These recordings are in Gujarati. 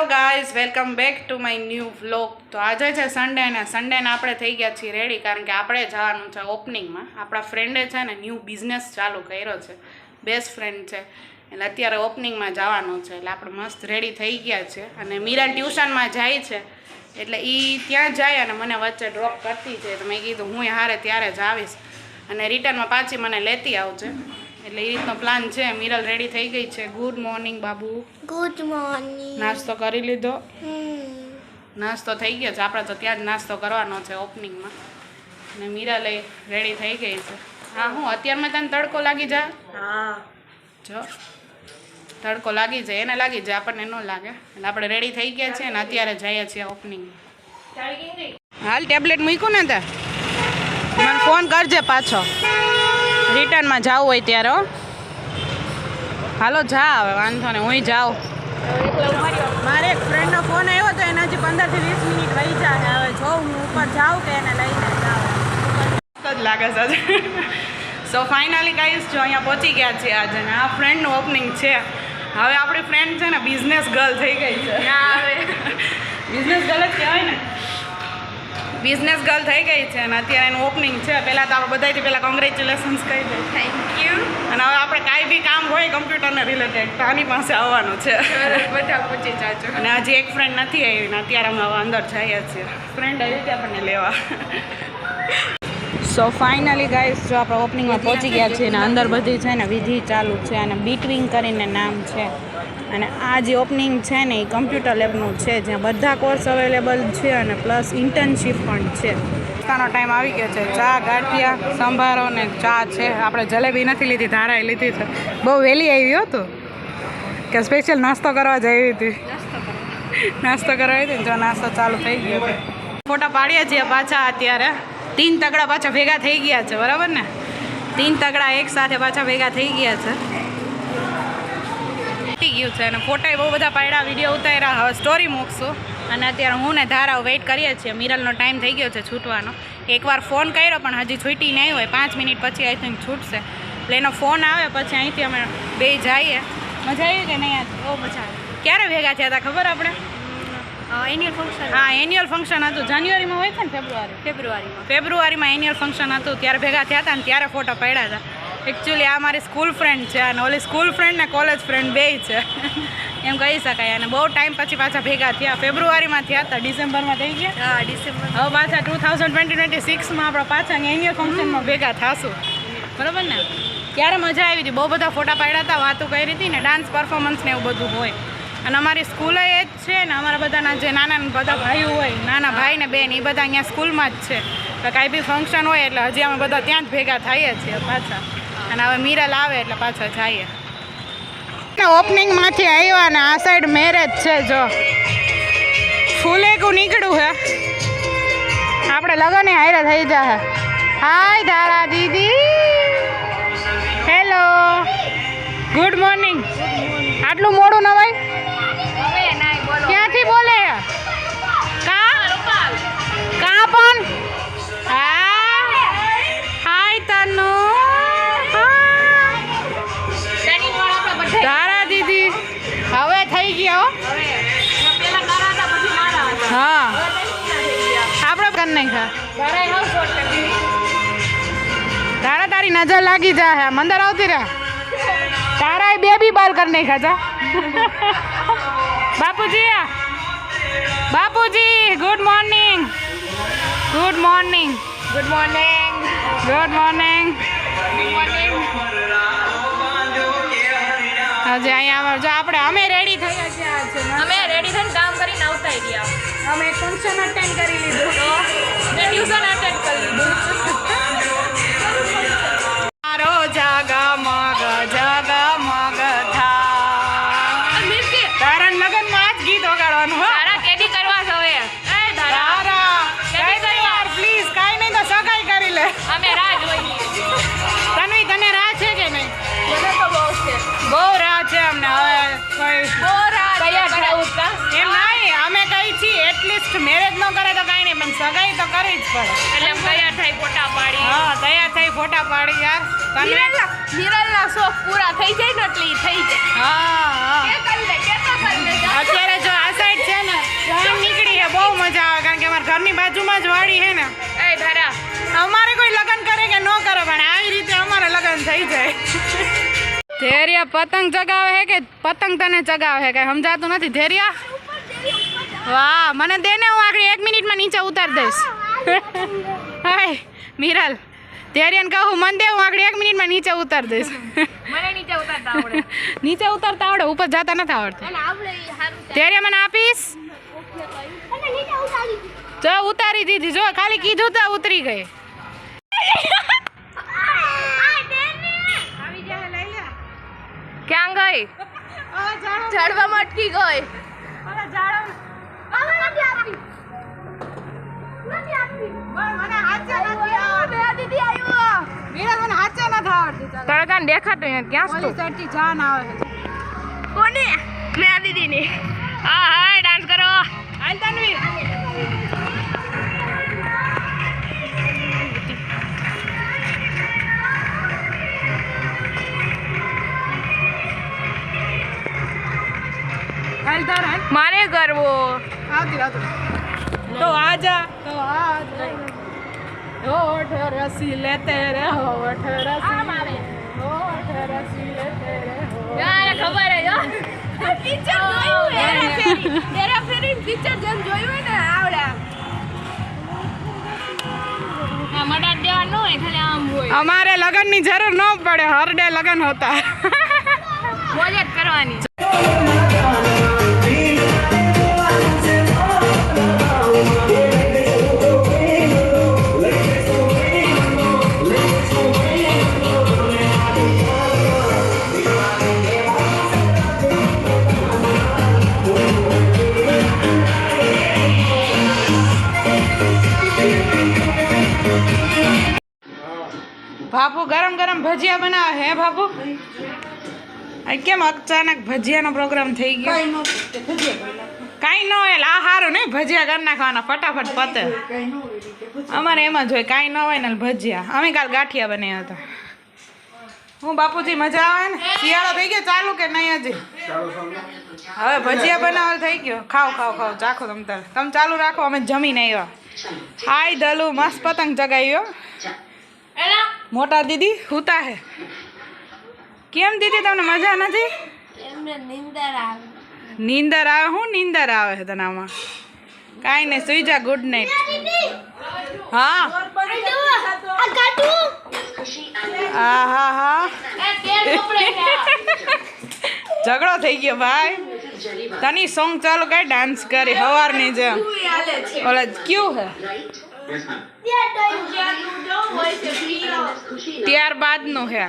Hello guys, welcome back to my new vlog. તો આજે છે સન્ડે ને સન્ડેને આપણે થઈ ગયા છીએ રેડી, કારણ કે આપણે જવાનું છે ઓપનિંગમાં. આપણા ફ્રેન્ડે છે ને ન્યૂ બિઝનેસ ચાલુ કર્યો છે, બેસ્ટ ફ્રેન્ડ છે, એટલે અત્યારે ઓપનિંગમાં જવાનું છે. એટલે આપણે મસ્ત રેડી થઈ ગયા છે અને મીરા ટ્યુશનમાં જાય છે, એટલે એ ત્યાં જાય અને મને વચ્ચે ડ્રોપ કરતી છે. તો મેં કીધું હું હારે ત્યારે જ આવીશ અને રિટર્નમાં પાછી મને લેતી આવજે. એટલે એ રીતનો પ્લાન છે. મિરલ રેડી થઈ ગઈ છે. Good morning Babu. Good morning. નાસ્તો કરી લીધો? નાસ્તો થઈ ગયો છે. આપણે તો ત્યાં જ નાસ્તો કરવાનો છે ઓપનિંગમાં. અને મિરલ રેડી થઈ ગઈ છે. હા, હું અત્યારમાં તને તડકો લાગી જાય? હા, જો તડકો લાગી જાય, એને લાગી જાય, આપણને ન લાગે. એટલે આપણે રેડી થઈ ગયા છીએ અને અત્યારે જઈએ છીએ ઓપનિંગમાં. હાલ ટેબ્લેટ મૂક્યું ને તે મને ફોન કરજે પાછો રિટર્નમાં જવું હોય ત્યારે. હો, હાલો જા, હવે વાંધો ને, હું જાઉં. મારે એક ફ્રેન્ડનો ફોન આવ્યો તો એના હજી 15 થી 20 મિનિટ વહી જાય. હવે જો હું ઉપર જાઉં કે એને લઈને જાઉં જ લાગે છે. સો ફાઇનલી ગાઈસ, જો અહીંયા પહોંચી ગયા છીએ આજે ને આ ફ્રેન્ડનું ઓપનિંગ છે. હવે આપણી ફ્રેન્ડ છે ને બિઝનેસ ગર્લ થઈ ગઈ છે. બિઝનેસ ગર્લ જ કહેવાય ને, બિઝનેસ ગર્લ થઈ ગઈ છે અને અત્યારે એનું ઓપનિંગ છે. પહેલાં તો આપણે બધાથી પહેલાં કોંગ્રેચ્યુલેશન્સ કહી દઈએ. Thank you. અને હવે આપણે કાંઈ બી કામ હોય કમ્પ્યુટરને રિલેટેડ તો આની પાસે આવવાનું છે. બધા પૂછી જાજો. અને હજી એક ફ્રેન્ડ નથી આવી ને અત્યારે અમે હવે અંદર જઈએ છીએ. ફ્રેન્ડ આવી હતી આપણને લેવા. સો ફાઇનલી ગાઈસ, જો આપણે ઓપનિંગમાં પહોંચી ગયા છીએ ને અંદર બધી છે ને વિધિ ચાલુ છે અને બીટવિંગ કરીને નામ છે. અને આ જે ઓપનિંગ છે ને એ કમ્પ્યુટર લેબનું છે, જ્યાં બધા કોર્સ અવેલેબલ છે અને પ્લસ ઇન્ટર્નશીપ પણ છે. નાસ્તાનો ટાઈમ આવી ગયો છે. ચા, ગાંઠિયા, સંભારો ને ચા છે. આપણે જલેબી નથી લીધી, ધારાએ લીધી છે. બહુ વહેલી આવી હતું કે સ્પેશિયલ નાસ્તો કરવા જ આવી હતી. નાસ્તો કરવા આવી હતી ને જો નાસ્તો ચાલુ થઈ ગયો છે. ફોટા પાડીએ છીએ પાછા. અત્યારે 3 તગડા પાછા ભેગા થઈ ગયા છે, બરાબર ને? 3 તગડા એક સાથે પાછા ભેગા થઈ ગયા છે. ગયું છે અને ફોટા બહુ બધા પાડ્યા, વિડીયો ઉતાર્યા. હવે સ્ટોરી મૂકશું. અને અત્યારે હું ને ધારા વેઇટ કરીએ છીએ. મિરલનો ટાઈમ થઈ ગયો છે છૂટવાનો. એકવાર ફોન કર્યો પણ હજી છૂટી નહીં હોય. 5 મિનિટ પછી આઈ થિંક છૂટશે. એટલે એનો ફોન આવે પછી અહીંથી અમે બે જઈએ. મજા આવી કે નહીં? બહુ મજા આવી. ક્યારે ભેગા થયા હતા ખબર આપણે? Annual function. હા, એન્યુઅલ ફંક્શન હતું. જાન્યુઆરીમાં હોય છે ને? ફેબ્રુઆરીમાં એન્યુઅલ ફંક્શન હતું, ત્યારે ભેગા થયા હતા ને ત્યારે ફોટો પાડ્યા હતા. એકચ્યુઅલી આ મારી સ્કૂલ ફ્રેન્ડ છે અને ઓલી સ્કૂલ ફ્રેન્ડ ને કોલેજ ફ્રેન્ડ બેય છે એમ કહી શકાય. અને બહુ ટાઈમ પછી પાછા ભેગા થયા. ફેબ્રુઆરીમાં થયા હતા, ડિસેમ્બરમાં થઈ ગયા. હા, ડિસેમ્બર. હવે પાછા 2026માં આપણે પાછા એન્યુઅલ ફંક્શનમાં ભેગા થશું, બરાબર ને? ત્યારે મજા આવી હતી. બહુ બધા ફોટા પાડ્યા હતા, વાતો કરી હતી ને, ડાન્સ પરફોર્મન્સ ને એવું બધું હોય. અને અમારી સ્કૂલે એ જ છે ને, અમારા બધાના જે નાના બધા ભાઈઓ હોય, નાના ભાઈ ને બેન, એ બધા અહીંયા સ્કૂલમાં જ છે. તો કાંઈ બી ફંક્શન હોય એટલે હજી અમે બધા ત્યાં જ ભેગા થઈએ છીએ પાછા. અને હવે મિરલ આવે એટલે પાછા જઈએ. ઓપનિંગમાંથી આવ્યા ને આ સાઈડ મેરેજ છે. જો ફૂલેકું નીકળ્યું હે, આપણે લગન હારે થઈ જાય. હાય ધારા દીદી, હેલો, ગુડ મોર્નિંગ. આટલું મોડું ન ભાઈ? ક્યાંથી બોલે? કા પણ? હા, હાય તનુ. ધારા દીદી હવે થઈ ગયા. હા, આપણે કરી નાખ્યા. ધારા તારી નજર લાગી જાય, મંદર આવતી રહે. તારા બેબી બાલ કરી નાખ્યા જા. બાપુજી good morning. Good morning. Good morning. Good morning. હજી અહીંયા જો આપણે અમે રેડી થયા છીએ. અમે રેડી થઈને કામ કરીને આવતા રહ્યા. અમે એક ફંક્શન અટેન્ડ કરી લીધું. મેં ટ્યુશન અટેન્ડ કરી લીધું. મારો જગમગ જગમગ થા. તારા લગનમાં આ જ ગીત વગાડવાનું. તારા કેદી કરવા છે હવે? એ તારા પ્લીઝ કાંઈ નહીં તો સગાઈ કરી લે. અમે રાહ જોઈએ. તન્વી, તને રાહ છે કે નહીં? મને તો બહુ છે. બહુ રાહ છે અમને. હવે કોઈ બહુ રાહ તૈયાર થવું કા? એમ નહીં, અમે કઈ છીએ એટલીસ્ટ મેરેજ ન કરે તો કાંઈ નહીં, પણ સગાઈ તો કરવી જ પડે. એટલે તૈયાર થઈ ફોટા પાડી. હા, તૈયાર થઈ ફોટા પાડી યાર. નિરલના શોખ પૂરા થઈ જાય ને એટલે થઈ જાય. હા, કે કરી લે, કે તો કરી લે. અત્યારે જો આ સાઈડ મજા આવે કારણ કે અમારા ઘરની બાજુમાં જ વાડી છે ને. એ ધરા અમારે કોઈ લગ્ન કરે કે ન કરે પણ આવી રીતે અમારે લગ્ન થઈ જાય. ધેરિયા પતંગ ચગાવે છે કે પતંગ તને ચગાવે છે કઈ સમજાતું નથી. ધેરિયા વાહ મને દે ને હું આગળ 1 મિનિટમાં નીચે ઉતાર દઈશ. હાય મિરલ ધેરિયાને કહું મને દે હું આગળ 1 મિનિટમાં નીચે ઉતાર દઈશ. મને નીચે ઉતારતા આવડે. નીચે ઉતારતા આવડે ઉપર જતા નથી આવડતું. અને આવડે ઈ હારું છે. ધેરિયા મને આપીશ. જો ઉતારી દીધી જો ખાલી કીધું તો ઉતરી ગઈ. ક્યાં ગઈ? ઝાડવામાં અટકી ગઈ. તડકા દેખાતું નથી ક્યાં છું? જાન આવે કોને? મેં દીદી ની. હા હાય ડાન્સ કરો. હાલ તન્વી હાલ તાર હાલ મારે કરવો. આવતી તો આજા તો આજા હોઠ રસી લેતે રે હોઠ રસી હોઠ રસી લેતે રે યાર ખબર હે પિક્ચર જોયું હેરા ફેરી પિક્ચર જેમ જોયું ને આવડે. આ મડા દેવા ન હોય ખાલી આમ હોય. અમારે લગનની જરૂર ન પડે હરડે લગન હોતા. મોજ જ કરવાની. બાપુ ગરમ ગરમ ભજીયા બનાવે હે બાપુ. આ કેમ અચાનક ભજીયાનો પ્રોગ્રામ થઈ ગયો? કાંઈ ન હોય આ સારું નહીં ભજીયા કરી નાખવાના ફટાફટ પતે. અમારે એમાં જ હોય કાંઈ ન હોય ને ભજીયા. અમે કાલ ગાંઠિયા બનાવ્યા હતા. હું બાપુજી મજા આવે ને શિયાળો થઈ ગયો ચાલુ કે નહીં હજી? હવે ભજીયા બનાવવા થઈ ગયો. ખાઓ ખાઓ ખાઓ ચાખો તમે ચાલુ રાખો અમે જમીને આવ્યા. હાય દલુ મસ્ત પતંગ ચગાવ્યો. મોટા દીદી હુતા હે. કેમ દીદી તમને મજા નથી? એમને નીંદર આવે. નીંદર આવે? હું નીંદર આવે છે તને આમાં? કાંઈ નહીં સુઈ જા. Good night. હા હા હા હા ઝઘડો થઈ ગયો ભાઈ. તની સોંગ ચાલુ કરી ડાન્સ કરી સવારની જેમ. ઓલા ક્યું હે ત્યારબાદ નું હે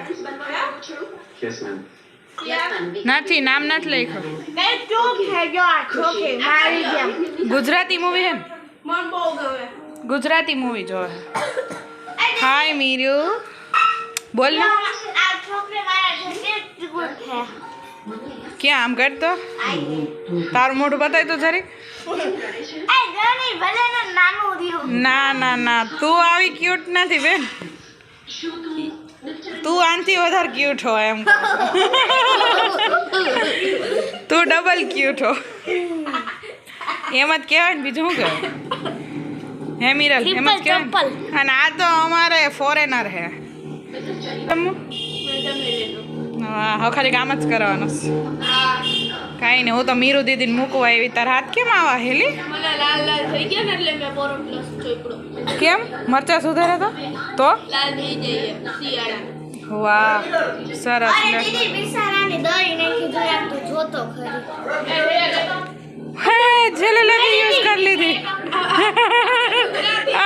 નથી નામ નથી લખ્યું. ગુજરાતી મૂવી હે ને? ગુજરાતી મૂવી જોવે. હાય મીરુ બોલ ને ક્યાં આમ કરતો તારું મોઢું બતાય તો જરી. ના ના ના તું આવી ક્યુટ નથી બેન. તું આનથી વધારે ક્યુટ હો એમ. તું ડબલ ક્યુટ હો એમ જ કહેવાય ને બીજું શું કહેવાય? હે મિરલ એમ જ કહેવાય. અને આ તો અમારે ફોરેનર હે. હા હવે ખાલી કામ જ કરવાનું છે. કાંઈ નહીં હું તો મીરુ દીદીને મૂકવા આવી. તારા હાથ કેમ આવા હેલી? મને લાલ લાલ થઈ ગયા ને એટલે મેં પોરો પ્લસ ચોપડો. કેમ મરચા સુધારે તો લાલ થઈ જાય શિયાળા. વાહ સરસ લે. હે જેલે લગી યુઝ કરી લીધી.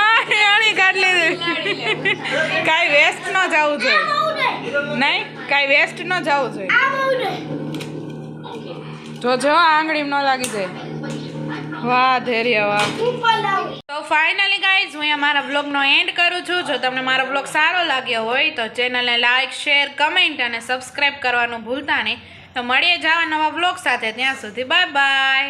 આણી કાઢી લીધી. કાંઈ વેસ્ટ ન જવું જોઈએ. નહીં કાંઈ વેસ્ટ ન જવું જોઈએ. જો આંગળીમાં ન લાગી જાય. વાહ ધૈર્ય વાહ. તો ફાઇનલી ગાઈઝ હું અહીંયા મારા બ્લોગનો એન્ડ કરું છું. જો તમને મારો બ્લોગ સારો લાગ્યો હોય તો ચેનલને લાઇક શેર કમેન્ટ અને સબસ્ક્રાઈબ કરવાનું ભૂલતા નહીં. તો મળીએ જવા નવા બ્લોગ સાથે. ત્યાં સુધી બાય બાય.